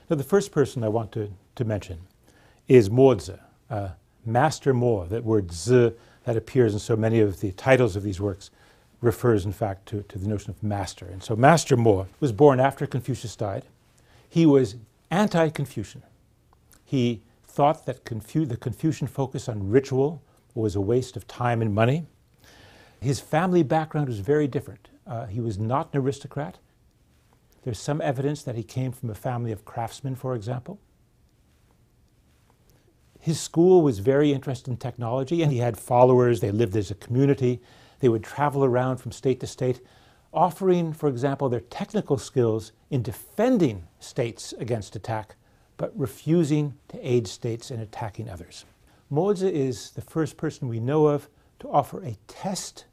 Now, the first person I want to mention is Mozi, Master Mo. That word Z that appears in so many of the titles of these works refers, in fact, to the notion of master. And so Master Mo was born after Confucius died. He was anti-Confucian. He thought that the Confucian focus on ritual was a waste of time and money. His family background was very different. He was not an aristocrat. There's some evidence that he came from a family of craftsmen, for example. His school was very interested in technology, and he had followers. They lived as a community. They would travel around from state to state, offering, for example, their technical skills in defending states against attack, but refusing to aid states in attacking others. Mozi is the first person we know of to offer a test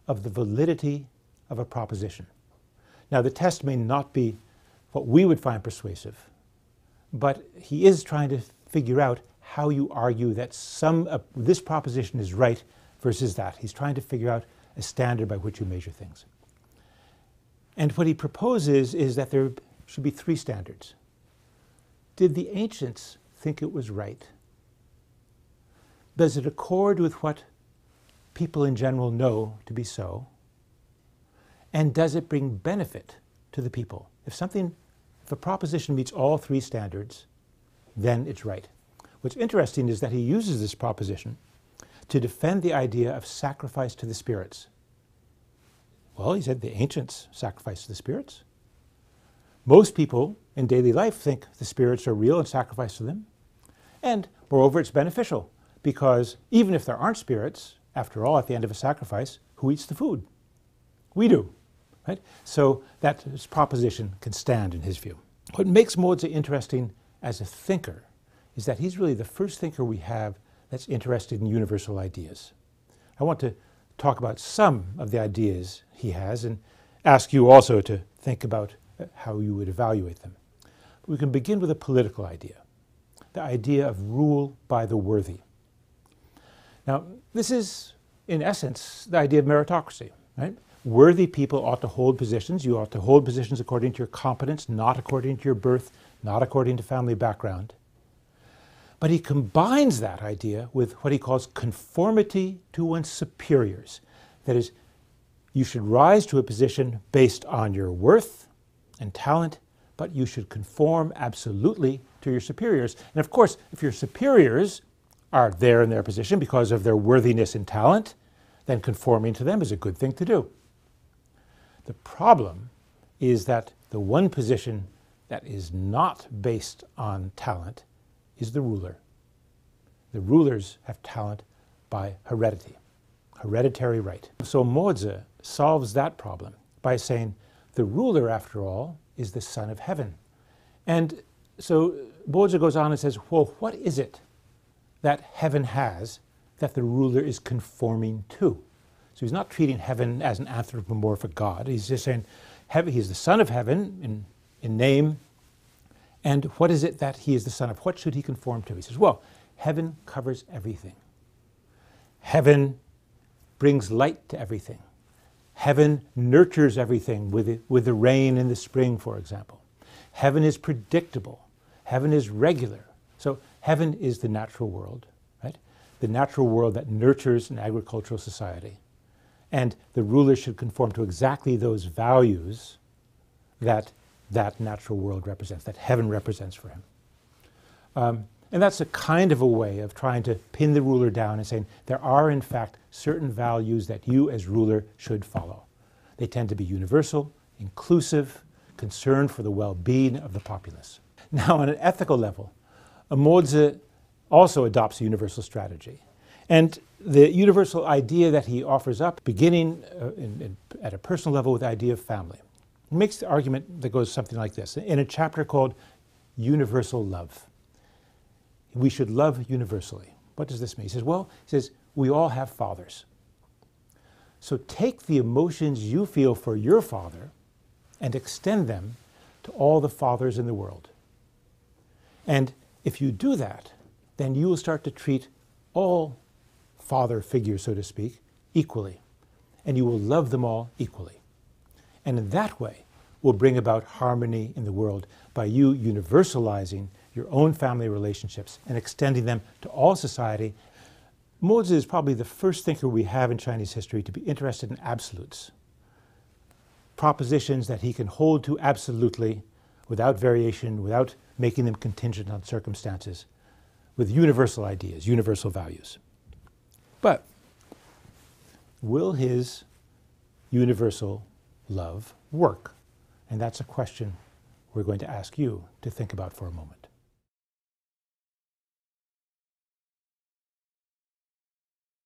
of the validity of a proposition. Now, the test may not be what we would find persuasive, but he is trying to figure out how you argue that this proposition is right versus that. He's trying to figure out a standard by which you measure things. And what he proposes is that there should be three standards. Did the ancients think it was right? Does it accord with what people in general know to be so? And does it bring benefit to the people? If a proposition meets all three standards, then it's right. What's interesting is that he uses this proposition to defend the idea of sacrifice to the spirits. Well, he said the ancients sacrificed to the spirits. Most people in daily life think the spirits are real and sacrifice to them. And moreover, it's beneficial because even if there aren't spirits, after all, at the end of a sacrifice, who eats the food? We do, right? So that proposition can stand in his view. What makes Mozi interesting as a thinker is that he's really the first thinker we have that's interested in universal ideas. I want to talk about some of the ideas he has and ask you also to think about how you would evaluate them. But we can begin with a political idea, the idea of rule by the worthy. Now, this is, in essence, the idea of meritocracy, right? Worthy people ought to hold positions. You ought to hold positions according to your competence, not according to your birth, not according to family background. But he combines that idea with what he calls conformity to one's superiors. That is, you should rise to a position based on your worth and talent, but you should conform absolutely to your superiors. And of course, if your superiors are there in their position because of their worthiness and talent, then conforming to them is a good thing to do. The problem is that the one position that is not based on talent is the ruler. The rulers have talent by hereditary right. So Mozi solves that problem by saying the ruler, after all, is the Son of Heaven. And so Mozi goes on and says, well, what is it that heaven has that the ruler is conforming to? So he's not treating heaven as an anthropomorphic God. He's just saying he's the Son of Heaven in name. And what is it that he is the Son of? What should he conform to? He says, well, heaven covers everything. Heaven brings light to everything. Heaven nurtures everything with the rain in the spring, for example. Heaven is predictable. Heaven is regular. So heaven is the natural world, right? The natural world that nurtures an agricultural society. And the ruler should conform to exactly those values that natural world represents, that heaven represents for him. And that's a kind of a way of trying to pin the ruler down and saying there are, in fact, certain values that you as ruler should follow. They tend to be universal, inclusive, concerned for the well-being of the populace. Now, on an ethical level, Mozi also adopts a universal strategy. And the universal idea that he offers up, beginning at a personal level with the idea of family, he makes the argument that goes something like this in a chapter called Universal Love. We should love universally. What does this mean? He says, we all have fathers. So take the emotions you feel for your father and extend them to all the fathers in the world. And if you do that, then you will start to treat all father figures, so to speak, equally. And you will love them all equally. And in that way, will bring about harmony in the world by you universalizing your own family relationships and extending them to all society. Mozi is probably the first thinker we have in Chinese history to be interested in absolutes, propositions that he can hold to absolutely, without variation, without making them contingent on circumstances, with universal ideas, universal values. But will his universal love work? And that's a question we're going to ask you to think about for a moment.